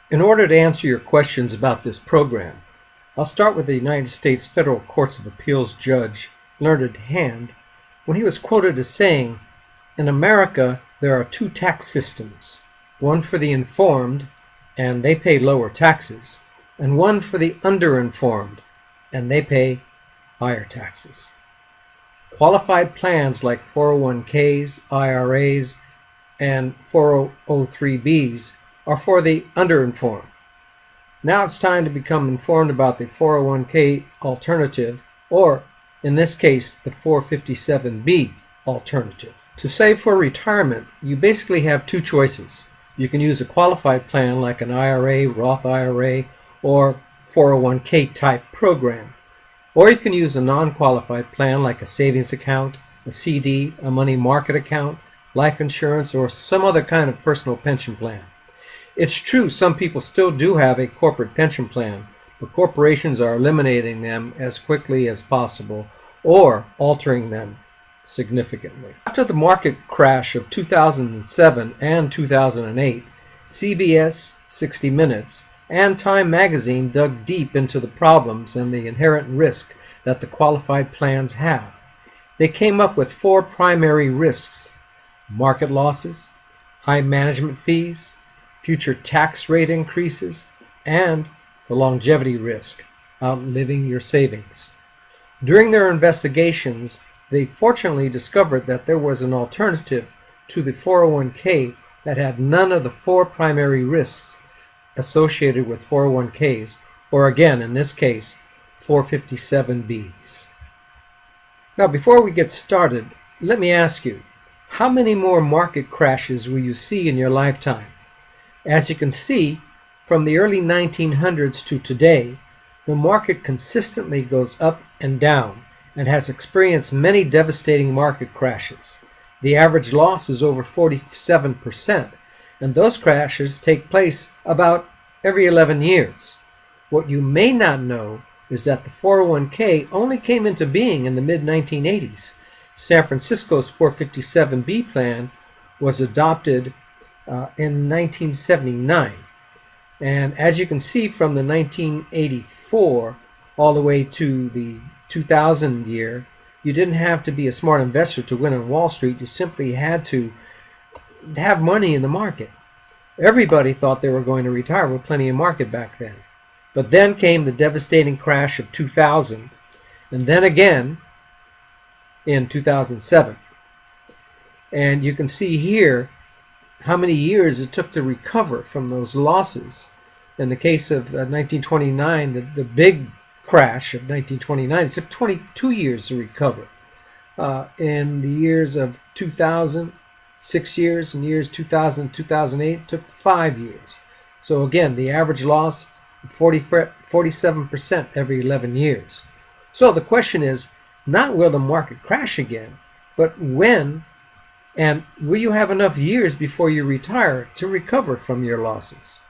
In order to answer your questions about this program, I'll start with the United States Federal Courts of Appeals Judge Learned Hand when he was quoted as saying, "In America, there are two tax systems, one for the informed, and they pay lower taxes, and one for the underinformed, and they pay higher taxes." Qualified plans like 401ks, IRAs, and 403bs are for the underinformed. Now it's time to become informed about the 401k alternative, or in this case, the 457b alternative. To save for retirement, you basically have two choices. You can use a qualified plan like an IRA, Roth IRA, or 401k type program. Or you can use a non-qualified plan like a savings account, a CD, a money market account, life insurance, or some other kind of personal pension plan. It's true some people still do have a corporate pension plan, but corporations are eliminating them as quickly as possible or altering them significantly. After the market crash of 2007 and 2008, CBS, 60 Minutes, and Time magazine dug deep into the problems and the inherent risk that the qualified plans have. They came up with four primary risks: market losses, high management fees, future tax rate increases, and the longevity risk, outliving your savings. During their investigations, they fortunately discovered that there was an alternative to the 401k that had none of the four primary risks associated with 401ks, or again, in this case, 457bs. Now, before we get started, let me ask you, how many more market crashes will you see in your lifetime? As you can see, from the early 1900s to today, the market consistently goes up and down and has experienced many devastating market crashes. The average loss is over 47%, and those crashes take place about every 11 years. What you may not know is that the 401k only came into being in the mid-1980s. San Francisco's 457b plan was adopted in 1979. And as you can see, from the 1984 all the way to the 2000 year, you didn't have to be a smart investor to win on Wall Street. You simply had to have money in the market. Everybody thought they were going to retire with plenty of market back then. But then came the devastating crash of 2000, and then again in 2007. And you can see here how many years it took to recover from those losses. In the case of 1929, the big crash of 1929, it took 22 years to recover. In the years of 2000, 6 years. In years 2000, 2008, it took 5 years. So again, the average loss, 47% every 11 years. So the question is, not will the market crash again, but when, and will you have enough years before you retire to recover from your losses?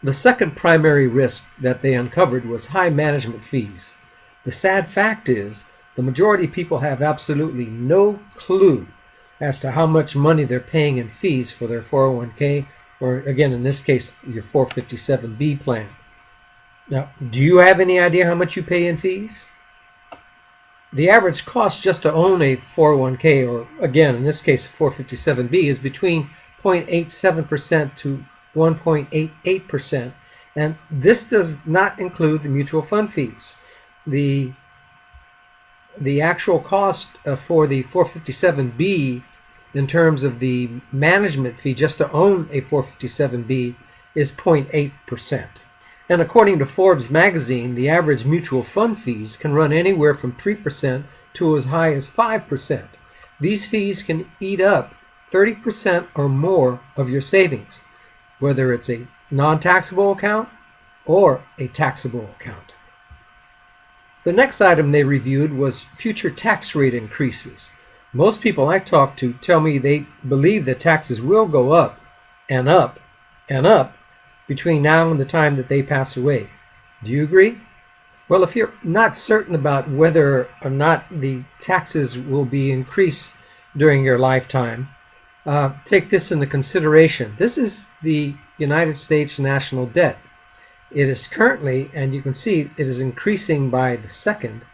The second primary risk that they uncovered was high management fees. The sad fact is, the majority of people have absolutely no clue as to how much money they're paying in fees for their 401k, or again, in this case, your 457b plan. Now, do you have any idea how much you pay in fees? The average cost just to own a 401k, or again, in this case, 457b, is between 0.87% to 1.88%. And this does not include the mutual fund fees. The actual cost for the 457b in terms of the management fee just to own a 457b is 0.8%. And according to Forbes magazine, the average mutual fund fees can run anywhere from 3% to as high as 5%. These fees can eat up 30% or more of your savings, whether it's a non-taxable account or a taxable account. The next item they reviewed was future tax rate increases. Most people I talk to tell me they believe that taxes will go up and up and up between now and the time that they pass away. Do you agree? Well, if you're not certain about whether or not the taxes will be increased during your lifetime, take this into consideration. This is the United States national debt. It is currently, and you can see it is increasing by the second,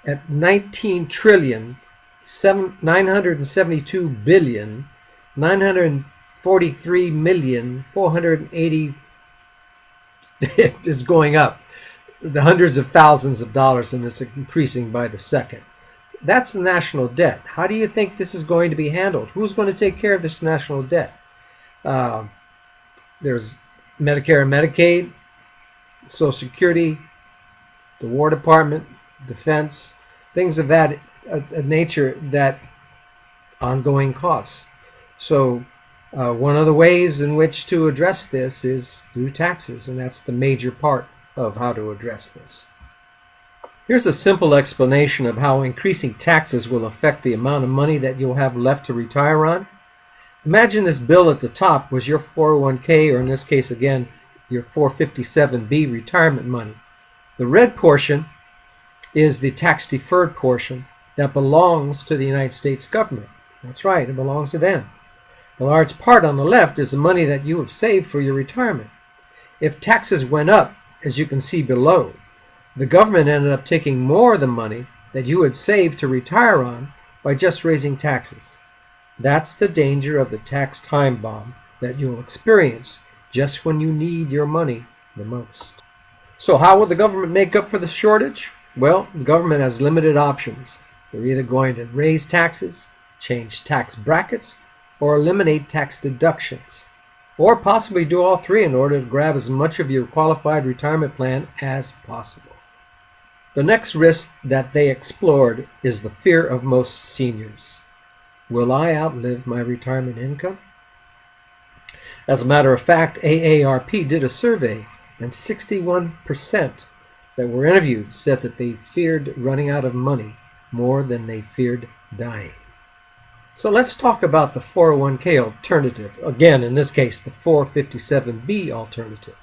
at 19 trillion 972 billion 943 million 480. It is going up the hundreds of thousands of dollars, and it's increasing by the second. That's the national debt. How do you think this is going to be handled? Who's going to take care of this national debt? There's Medicare and Medicaid, Social Security, the War Department, Defense, things of that nature, that ongoing costs. So one of the ways in which to address this is through taxes, and that's the major part of how to address this. Here's a simple explanation of how increasing taxes will affect the amount of money that you'll have left to retire on. Imagine this bill at the top was your 401k, or in this case again, your 457B retirement money. The red portion is the tax-deferred portion that belongs to the United States government. That's right, it belongs to them. The large part on the left is the money that you have saved for your retirement. If taxes went up, as you can see below, the government ended up taking more of the money that you had saved to retire on by just raising taxes. That's the danger of the tax time bomb that you'll experience just when you need your money the most. So how will the government make up for the shortage? Well, the government has limited options. They're either going to raise taxes, change tax brackets, or eliminate tax deductions, or possibly do all three in order to grab as much of your qualified retirement plan as possible. The next risk that they explored is the fear of most seniors. Will I outlive my retirement income? As a matter of fact, AARP did a survey, and 61% that were interviewed said that they feared running out of money more than they feared dying. So let's talk about the 401k alternative. Again, in this case, the 457B alternative.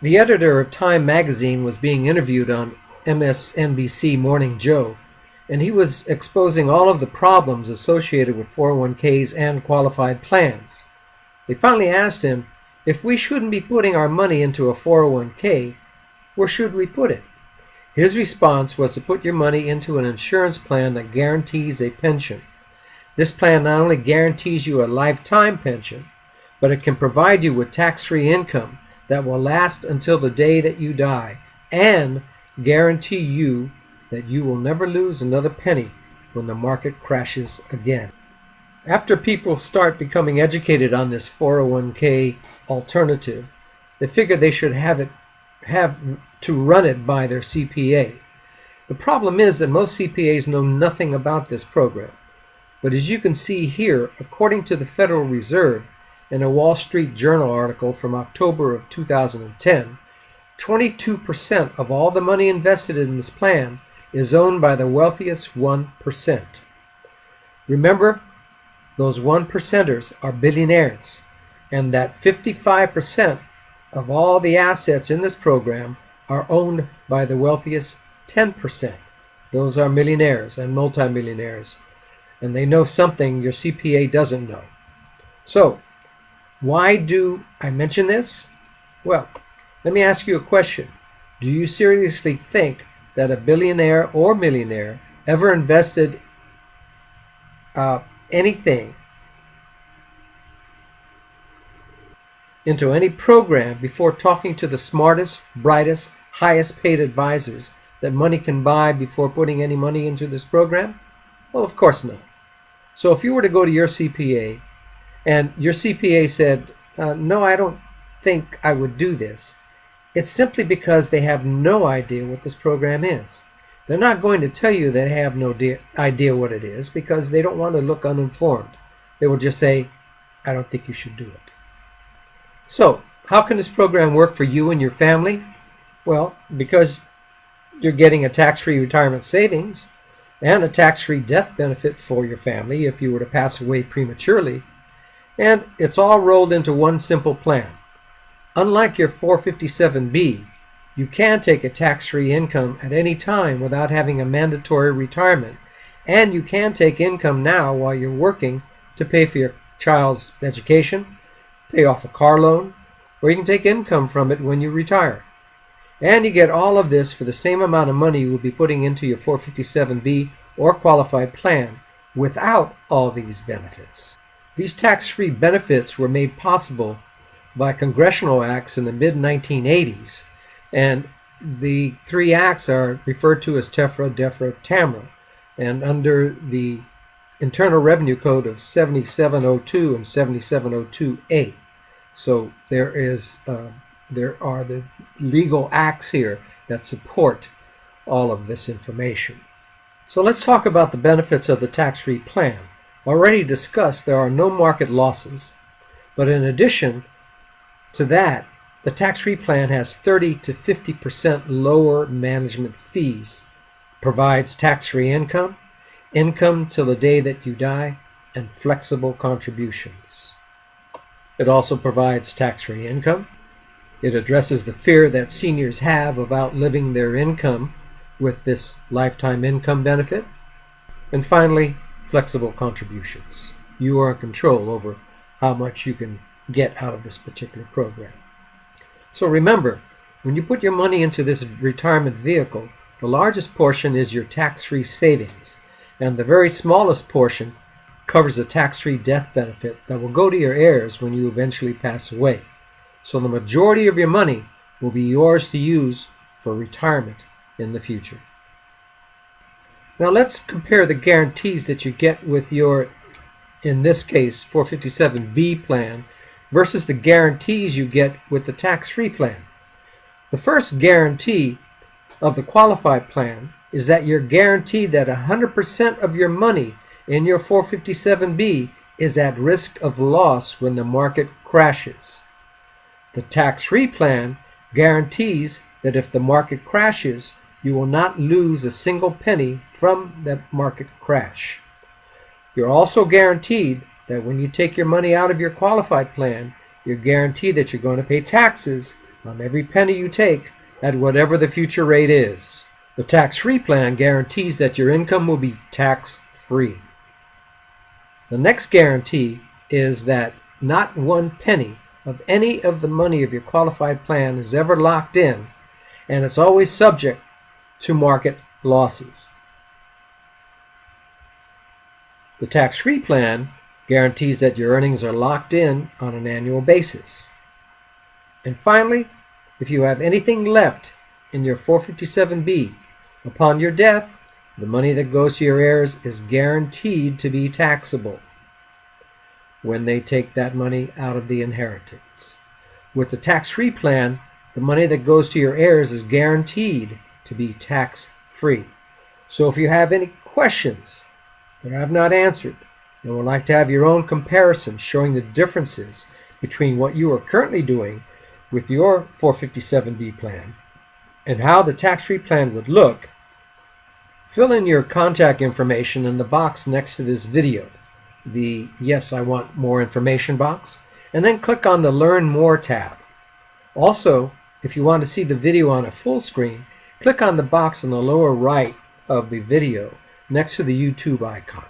The editor of Time magazine was being interviewed on MSNBC Morning Joe, and he was exposing all of the problems associated with 401ks and qualified plans. They finally asked him, if we shouldn't be putting our money into a 401k, where should we put it? His response was to put your money into an insurance plan that guarantees a pension. This plan not only guarantees you a lifetime pension, but it can provide you with tax-free income that will last until the day that you die, and guarantee you that you will never lose another penny when the market crashes again. After people start becoming educated on this 401k alternative, they figure they should have to run it by their CPA. The problem is that most CPAs know nothing about this program. But as you can see here, according to the Federal Reserve in a Wall Street Journal article from October of 2010, 22% of all the money invested in this plan is owned by the wealthiest 1%. Remember, those 1%ers are billionaires, and that 55% of all the assets in this program are owned by the wealthiest 10%. Those are millionaires and multimillionaires, and they know something your CPA doesn't know. So, why do I mention this? Well, let me ask you a question. Do you seriously think that a billionaire or millionaire ever invested anything into any program before talking to the smartest, brightest, highest paid advisors that money can buy before putting any money into this program? Well, of course not. So if you were to go to your CPA and your CPA said, no, I don't think I would do this, it's simply because they have no idea what this program is. They're not going to tell you they have no idea what it is because they don't want to look uninformed. They will just say, I don't think you should do it. So, how can this program work for you and your family? Well, because you're getting a tax-free retirement savings and a tax-free death benefit for your family if you were to pass away prematurely. And it's all rolled into one simple plan. Unlike your 457B, you can take a tax-free income at any time without having a mandatory retirement, and you can take income now while you're working to pay for your child's education, pay off a car loan, or you can take income from it when you retire. And you get all of this for the same amount of money you will be putting into your 457B or qualified plan without all these benefits. These tax-free benefits were made possible by congressional acts in the mid-1980s, and the three acts are referred to as TEFRA, DEFRA, TAMRA, and under the Internal Revenue Code of 7702 and 7702A. So there are the legal acts here that support all of this information. So let's talk about the benefits of the tax-free plan. Already discussed, there are no market losses, but in addition to that, the tax-free plan has 30 to 50% lower management fees, provides tax-free income, income till the day that you die, and flexible contributions. It also provides tax-free income. It addresses the fear that seniors have of outliving their income with this lifetime income benefit. And finally, flexible contributions. You are in control over how much you can get out of this particular program. So remember, when you put your money into this retirement vehicle, the largest portion is your tax-free savings, and the very smallest portion covers a tax-free death benefit that will go to your heirs when you eventually pass away. So the majority of your money will be yours to use for retirement in the future. Now let's compare the guarantees that you get with your, in this case, 457B plan versus the guarantees you get with the tax-free plan. The first guarantee of the qualified plan is that you're guaranteed that 100% of your money in your 457B is at risk of loss when the market crashes. The tax-free plan guarantees that if the market crashes, you will not lose a single penny from that market crash. You're also guaranteed that when you take your money out of your qualified plan, you're guaranteed that you're going to pay taxes on every penny you take at whatever the future rate is. The tax-free plan guarantees that your income will be tax-free. The next guarantee is that not one penny of any of the money of your qualified plan is ever locked in, and it's always subject to market losses. The tax-free plan guarantees that your earnings are locked in on an annual basis. And finally, if you have anything left in your 457B, upon your death, the money that goes to your heirs is guaranteed to be taxable when they take that money out of the inheritance. With the tax-free plan, the money that goes to your heirs is guaranteed to be tax-free. So if you have any questions that I have not answered and would like to have your own comparison showing the differences between what you are currently doing with your 457B plan and how the tax-free plan would look, fill in your contact information in the box next to this video, the Yes, I Want More Information box, and then click on the Learn More tab. Also, if you want to see the video on a full screen, click on the box on the lower right of the video next to the YouTube icon.